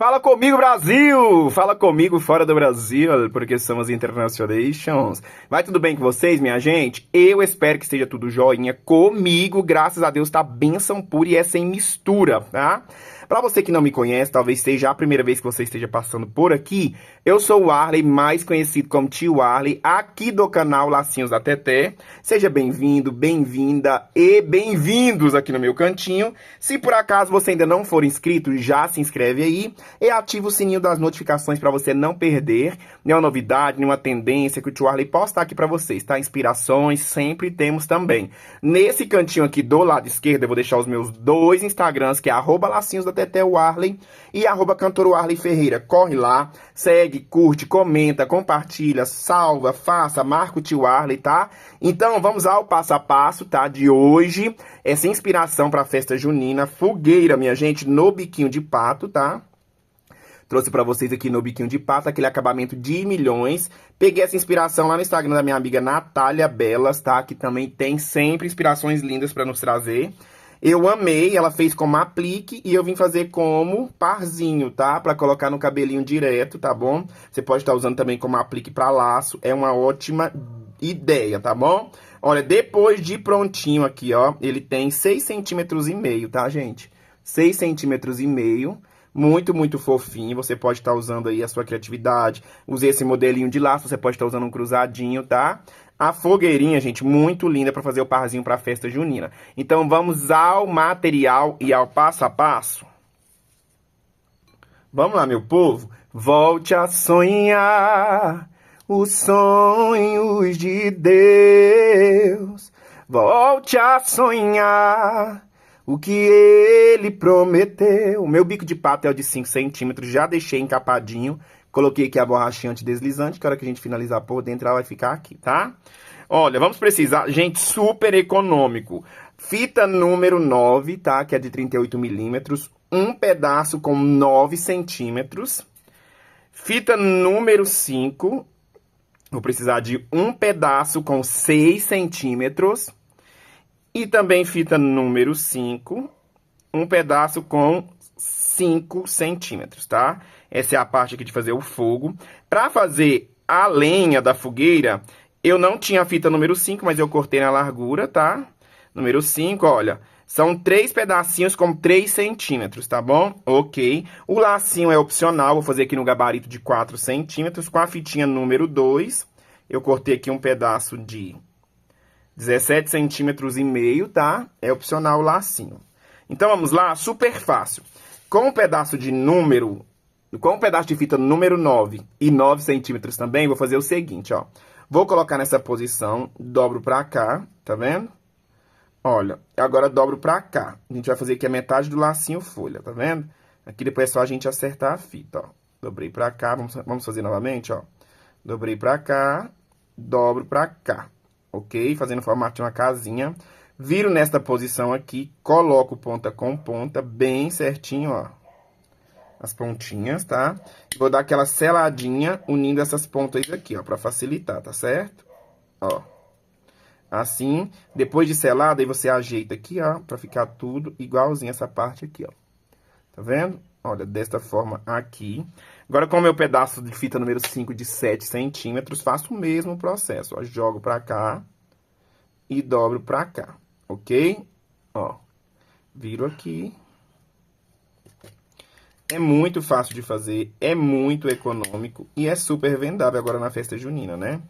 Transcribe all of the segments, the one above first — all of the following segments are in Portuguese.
Fala comigo, Brasil! Fala comigo fora do Brasil, porque somos internationalizations. Vai tudo bem com vocês, minha gente? Eu espero que esteja tudo joinha comigo. Graças a Deus tá bênção pura e é sem mistura, tá? Pra você que não me conhece, talvez seja a primeira vez que você esteja passando por aqui, eu sou o Arley, mais conhecido como Tio Arley, aqui do canal Lacinhos da Teté. Seja bem-vindo, bem-vinda e bem-vindos aqui no meu cantinho. Se por acaso você ainda não for inscrito, já se inscreve aí e ativa o sininho das notificações para você não perder nenhuma novidade, nenhuma tendência que o Tio Arley posta aqui para vocês, tá? Inspirações sempre temos também. Nesse cantinho aqui do lado esquerdo, eu vou deixar os meus dois Instagrams, que é @Lacinhos da Teté o Arley e @Cantor Arley Ferreira. Corre lá, segue, curte, comenta, compartilha, salva, faça, marca o Tio Arley, tá? Então vamos ao passo a passo, tá? De hoje, essa inspiração para a festa junina, fogueira, minha gente, no biquinho de pato, tá? Trouxe pra vocês aqui no biquinho de pato, aquele acabamento de milhões. Peguei essa inspiração lá no Instagram da minha amiga Natália Belas, tá? Que também tem sempre inspirações lindas pra nos trazer. Eu amei, ela fez como aplique e eu vim fazer como parzinho, tá? Pra colocar no cabelinho direto, tá bom? Você pode estar usando também como aplique pra laço, é uma ótima ideia, tá bom? Olha, depois de prontinho aqui, ó, ele tem 6,5 cm, tá, gente? 6,5 cm. Muito, muito fofinho. Você pode estar usando aí a sua criatividade. Usei esse modelinho de laço, você pode estar usando um cruzadinho, tá? A fogueirinha, gente, muito linda para fazer o parzinho para a festa junina. Então, vamos ao material e ao passo a passo. Vamos lá, meu povo. Volte a sonhar os sonhos de Deus. Volte a sonhar o que ele prometeu. O meu bico de pato é o de 5 centímetros, já deixei encapadinho. Coloquei aqui a borrachinha antideslizante, que a hora que a gente finalizar por dentro ela vai ficar aqui, tá? Olha, vamos precisar, gente, super econômico. Fita número 9, tá? Que é de 38 milímetros. Um pedaço com 9 centímetros. Fita número 5. Vou precisar de um pedaço com 6 centímetros. E também fita número 5, um pedaço com 5 centímetros, tá? Essa é a parte aqui de fazer o fogo. Para fazer a lenha da fogueira, eu não tinha fita número 5, mas eu cortei na largura, tá? Número 5, olha, são 3 pedacinhos com 3 centímetros, tá bom? Ok. O lacinho é opcional, vou fazer aqui no gabarito de 4 centímetros. Com a fitinha número 2, eu cortei aqui um pedaço de 17 centímetros e meio, tá? É opcional o lacinho. Então, vamos lá, super fácil. Com um pedaço de fita número 9 e 9 centímetros também, vou fazer o seguinte, ó. Vou colocar nessa posição, dobro pra cá, tá vendo? Olha, agora dobro pra cá. A gente vai fazer aqui a metade do lacinho folha, tá vendo? Aqui depois é só a gente acertar a fita, ó. Dobrei pra cá, vamos fazer novamente, ó. Dobrei pra cá, dobro pra cá. Ok? Fazendo o formato de uma casinha. Viro nesta posição aqui, coloco ponta com ponta, bem certinho, ó. As pontinhas, tá? Vou dar aquela seladinha unindo essas pontas aqui, ó, pra facilitar, tá certo? Ó. Assim, depois de selado, aí você ajeita aqui, ó, pra ficar tudo igualzinho essa parte aqui, ó. Tá vendo? Olha, desta forma aqui. Agora, com o meu pedaço de fita número 5 de 7 centímetros, faço o mesmo processo, ó. Jogo pra cá e dobro pra cá, ok? Ó, viro aqui. É muito fácil de fazer, é muito econômico e é super vendável agora na festa junina, né?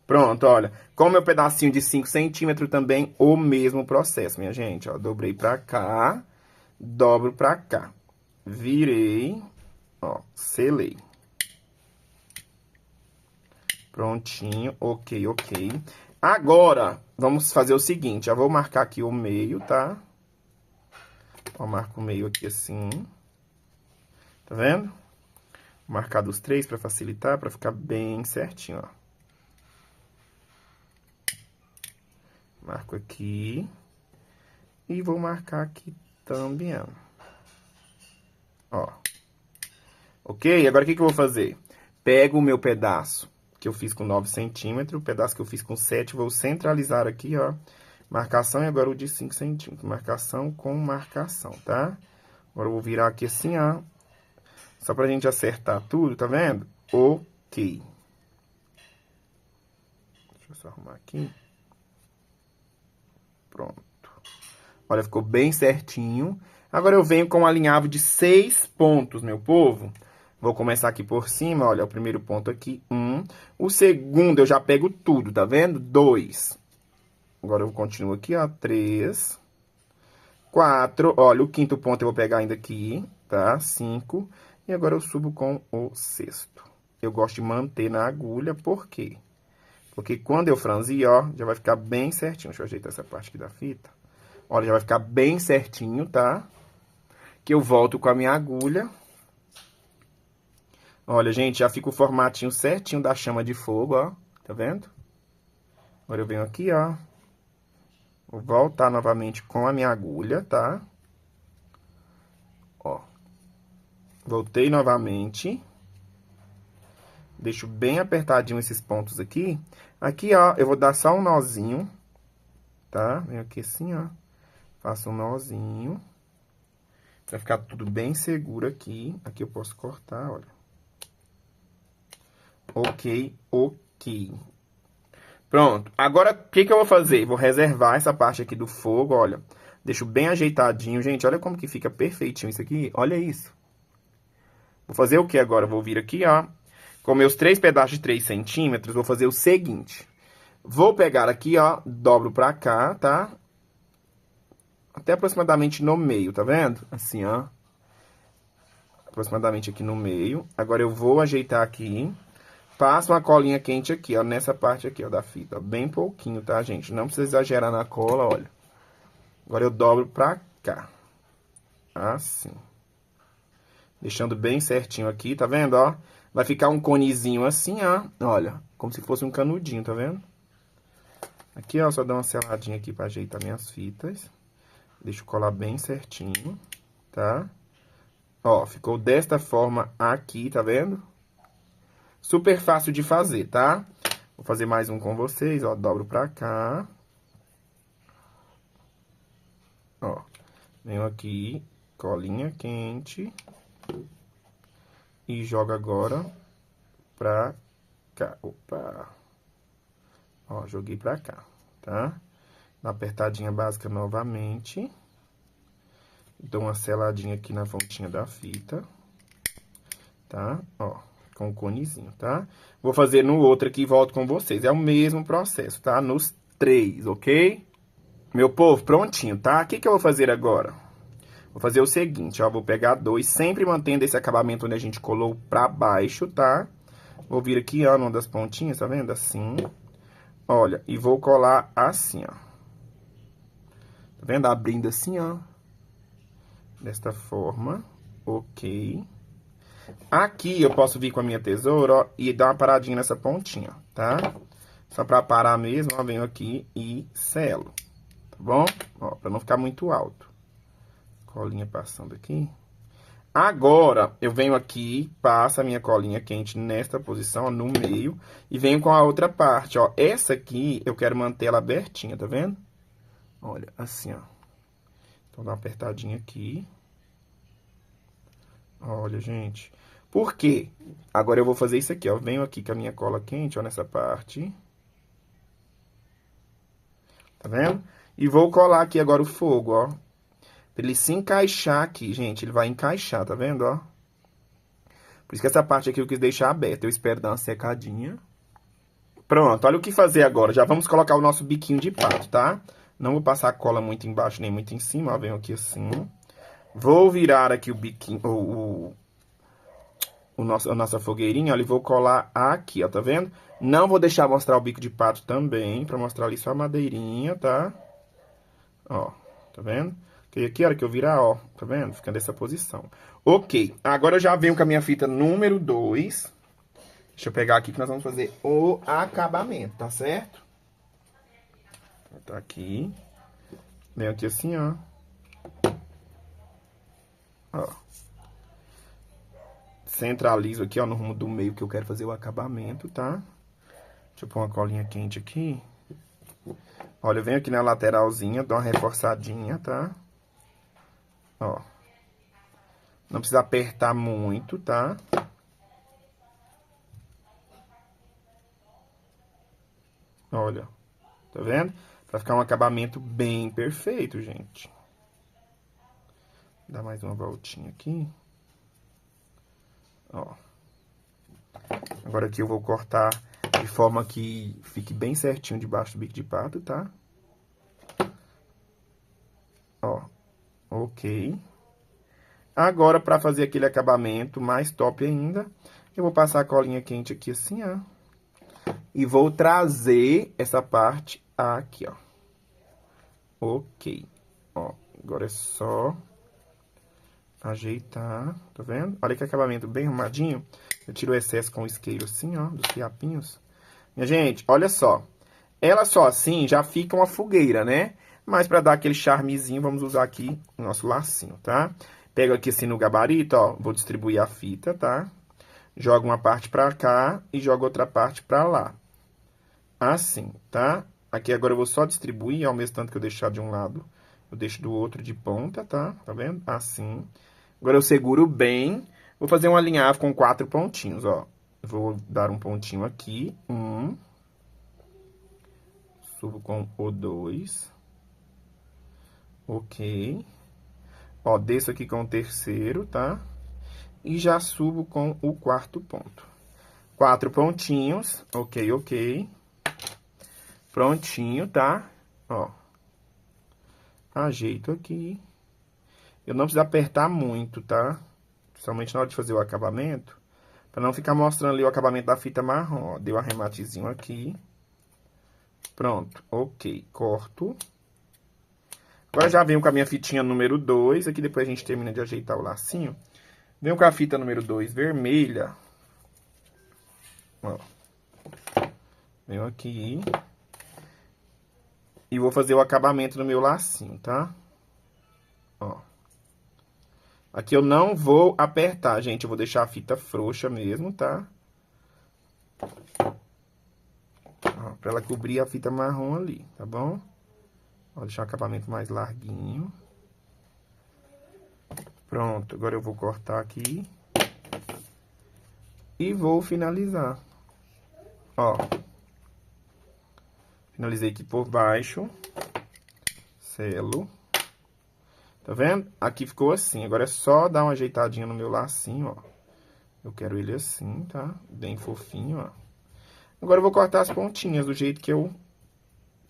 Pronto, olha, com o meu pedacinho de 5 centímetros também, o mesmo processo, minha gente, ó. Dobrei pra cá, dobro pra cá. Virei, ó, selei. Prontinho, ok, ok. Agora, vamos fazer o seguinte, já vou marcar aqui o meio, tá? Ó, marco o meio aqui assim. Tá vendo? Vou marcar dos 3 pra facilitar, pra ficar bem certinho, ó. Marco aqui. E vou marcar aqui também, ó. Ó. Ok? Agora, o que que eu vou fazer? Pego o meu pedaço que eu fiz com 9 centímetros, o pedaço que eu fiz com 7, vou centralizar aqui, ó. Marcação e agora o de 5 centímetros. Marcação com marcação, tá? Agora eu vou virar aqui assim, ó. Só pra gente acertar tudo, tá vendo? Ok. Deixa eu só arrumar aqui. Pronto. Olha, ficou bem certinho. Agora eu venho com um alinhavo de 6 pontos, meu povo. Vou começar aqui por cima, olha, o primeiro ponto aqui, 1. O segundo eu já pego tudo, tá vendo? 2. Agora eu continuo aqui, ó, 3. 4. Olha, o quinto ponto eu vou pegar ainda aqui, tá? 5. E agora eu subo com o sexto. Eu gosto de manter na agulha, por quê? Porque quando eu franzir, ó, já vai ficar bem certinho. Deixa eu ajeitar essa parte aqui da fita. Olha, já vai ficar bem certinho, tá? Que eu volto com a minha agulha. Olha, gente, já fica o formatinho certinho da chama de fogo, ó. Tá vendo? Agora eu venho aqui, ó. Vou voltar novamente com a minha agulha, tá? Ó. Voltei novamente. Deixo bem apertadinho esses pontos aqui. Aqui, ó, eu vou dar só um nozinho, tá? Venho aqui assim, ó. Faço um nozinho. Vai ficar tudo bem seguro aqui. Aqui eu posso cortar, olha. Ok, ok. Pronto. Agora, o que eu vou fazer? Vou reservar essa parte aqui do fogo, olha. Deixo bem ajeitadinho. Gente, olha como que fica perfeitinho isso aqui. Olha isso. Vou fazer o que agora? Vou vir aqui, ó. Com meus 3 pedaços de 3 centímetros, vou fazer o seguinte. Vou pegar aqui, ó. Dobro pra cá, tá? Até aproximadamente no meio, tá vendo? Assim, ó. Aproximadamente aqui no meio. Agora eu vou ajeitar aqui. Passo uma colinha quente aqui, ó, nessa parte aqui, ó, da fita. Bem pouquinho, tá, gente? Não precisa exagerar na cola, olha. Agora eu dobro pra cá. Assim. Deixando bem certinho aqui, tá vendo, ó? Vai ficar um conezinho assim, ó. Olha, como se fosse um canudinho, tá vendo? Aqui, ó, só dá uma seladinha aqui pra ajeitar minhas fitas. Deixa eu colar bem certinho, tá? Ó, ficou desta forma aqui, tá vendo? Super fácil de fazer, tá? Vou fazer mais um com vocês, ó. Dobro pra cá. Ó. Venho aqui, colinha quente. E jogo agora pra cá. Opa. Ó, joguei pra cá, tá? Dá uma apertadinha básica novamente. Dou uma seladinha aqui na pontinha da fita. Tá? Ó. Com o conezinho, tá? Vou fazer no outro aqui e volto com vocês. É o mesmo processo, tá? Nos 3, ok? Meu povo, prontinho, tá? O que eu vou fazer agora? Vou fazer o seguinte, ó. Vou pegar 2, sempre mantendo esse acabamento onde a gente colou pra baixo, tá? Vou vir aqui, ó, numa das pontinhas, tá vendo? Assim. Olha, e vou colar assim, ó. Tá vendo? Abrindo assim, ó. Desta forma. Ok. Aqui eu posso vir com a minha tesoura, ó, e dar uma paradinha nessa pontinha, tá? Só pra parar mesmo, ó, venho aqui e selo, tá bom? Ó, pra não ficar muito alto. Colinha passando aqui. Agora, eu venho aqui, passo a minha colinha quente nesta posição, ó, no meio, e venho com a outra parte, ó. Essa aqui, eu quero manter ela abertinha, tá vendo? Olha, assim, ó. Então, dá uma apertadinha aqui. Olha, gente. Por quê? Agora eu vou fazer isso aqui, ó. Venho aqui com a minha cola quente, ó, nessa parte. Tá vendo? E vou colar aqui agora o fogo, ó. Pra ele se encaixar aqui, gente. Ele vai encaixar, tá vendo, ó? Por isso que essa parte aqui eu quis deixar aberta. Eu espero dar uma secadinha. Pronto, olha o que fazer agora. Já vamos colocar o nosso biquinho de pato, tá? Não vou passar a cola muito embaixo, nem muito em cima, ó. Venho aqui assim. Vou virar aqui o biquinho, a nossa fogueirinha, ó, e vou colar aqui, ó, tá vendo? Não vou deixar mostrar o bico de pato também, pra mostrar ali só a madeirinha, tá? Ó, tá vendo? Porque aqui, a hora que eu virar, ó, tá vendo? Fica nessa posição. Ok, agora eu já venho com a minha fita número 2. Deixa eu pegar aqui que nós vamos fazer o acabamento, tá certo? Tá aqui. Venho aqui assim, ó. Ó. Centralizo aqui, ó, no rumo do meio que eu quero fazer o acabamento, tá? Deixa eu pôr uma colinha quente aqui. Olha, eu venho aqui na lateralzinha, dou uma reforçadinha, tá? Ó. Não precisa apertar muito, tá? Olha, tá vendo? Pra ficar um acabamento bem perfeito, gente. Dá mais uma voltinha aqui. Ó. Agora aqui eu vou cortar de forma que fique bem certinho debaixo do bico de pato, tá? Ó, ok. Agora, pra fazer aquele acabamento mais top ainda, eu vou passar a colinha quente aqui assim, ó. E vou trazer essa parte aqui, ó. Ok. Ó, agora é só ajeitar, tá vendo? Olha que acabamento bem arrumadinho. Eu tiro o excesso com o isqueiro assim, ó, dos fiapinhos. Minha gente, olha só. Ela só assim já fica uma fogueira, né? Mas pra dar aquele charmezinho, vamos usar aqui o nosso lacinho, tá? Pego aqui assim no gabarito, ó, vou distribuir a fita, tá? Jogo uma parte pra cá e jogo outra parte pra lá. Assim, tá? Aqui agora eu vao só distribuir, ao mesmo tanto que eu deixar de um lado, eu deixo do outro de ponta, tá? Tá vendo? Assim. Agora eu seguro bem. Vou fazer um alinhavo com 4 pontinhos, ó. Vou dar um pontinho aqui. Subo com o 2. Ok. Ó, desço aqui com o terceiro, tá? E já subo com o 4º ponto. 4 pontinhos. Ok, ok. Prontinho, tá? Ó. Ajeito aqui. Eu não preciso apertar muito, tá? Principalmente na hora de fazer o acabamento. Pra não ficar mostrando ali o acabamento da fita marrom, ó. Deu um arrematezinho aqui. Pronto, ok. Corto. Agora já venho com a minha fitinha número 2. Aqui depois a gente termina de ajeitar o lacinho. Venho com a fita número 2 vermelha. Ó. Venho aqui. E vou fazer o acabamento no meu lacinho, tá? Ó. Aqui eu não vou apertar, gente. Eu vou deixar a fita frouxa mesmo, tá? Ó, pra ela cobrir a fita marrom ali, tá bom? Vou deixar o acabamento mais larguinho. Pronto, agora eu vou cortar aqui. E vou finalizar. Ó. Finalizei aqui por baixo. Selo. Tá vendo? Aqui ficou assim. Agora é só dar uma ajeitadinha no meu lacinho, ó. Eu quero ele assim, tá? Bem fofinho, ó. Agora eu vou cortar as pontinhas do jeito que eu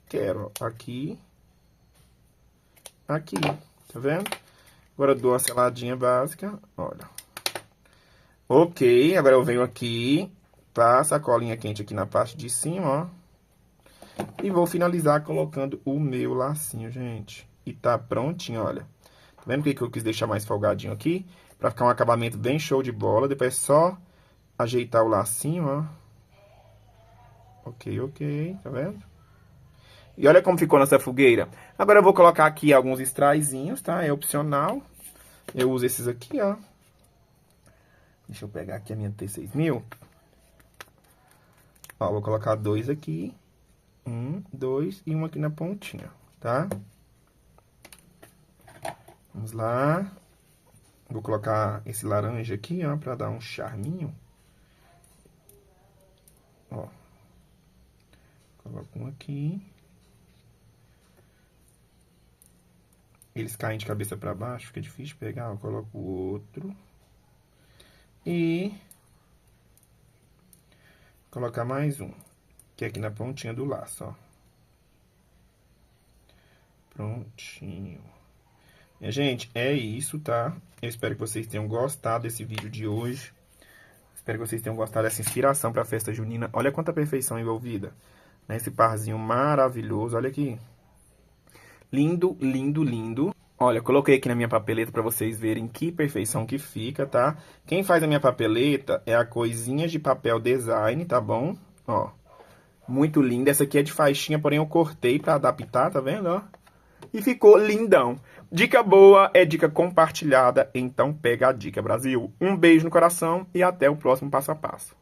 quero, ó. Aqui. Aqui. Tá vendo? Agora eu dou uma seladinha básica, olha. Ok, agora eu venho aqui, passo a colinha quente aqui na parte de cima, ó. E vou finalizar colocando o meu lacinho, gente. E tá prontinho, olha. Tá vendo por que eu quis deixar mais folgadinho aqui? Pra ficar um acabamento bem show de bola. Depois é só ajeitar o lacinho, ó. Ok, ok, tá vendo? E olha como ficou nossa fogueira. Agora eu vou colocar aqui alguns sprayzinhos, tá? É opcional. Eu uso esses aqui, ó. Deixa eu pegar aqui a minha T6000. Ó, vou colocar 2 aqui. 1, 2 e um aqui na pontinha, tá? Vamos lá. Vou colocar esse laranja aqui, ó, pra dar um charminho. Ó. Coloco um aqui. Eles caem de cabeça pra baixo, fica difícil de pegar. Eu coloco o outro. E... colocar mais um. Que é aqui na pontinha do laço, ó. Prontinho. Minha gente, é isso, tá? Eu espero que vocês tenham gostado desse vídeo de hoje. Espero que vocês tenham gostado dessa inspiração pra festa junina. Olha quanta perfeição envolvida. Esse parzinho maravilhoso, olha aqui. Lindo, lindo, lindo. Olha, coloquei aqui na minha papeleta pra vocês verem que perfeição que fica, tá? Quem faz a minha papeleta é a Coisinhas de Papel Design, tá bom? Ó. Muito linda. Essa aqui é de faixinha, porém eu cortei pra adaptar, tá vendo, ó? E ficou lindão. Dica boa é dica compartilhada, então pega a dica, Brasil. Um beijo no coração e até o próximo passo a passo.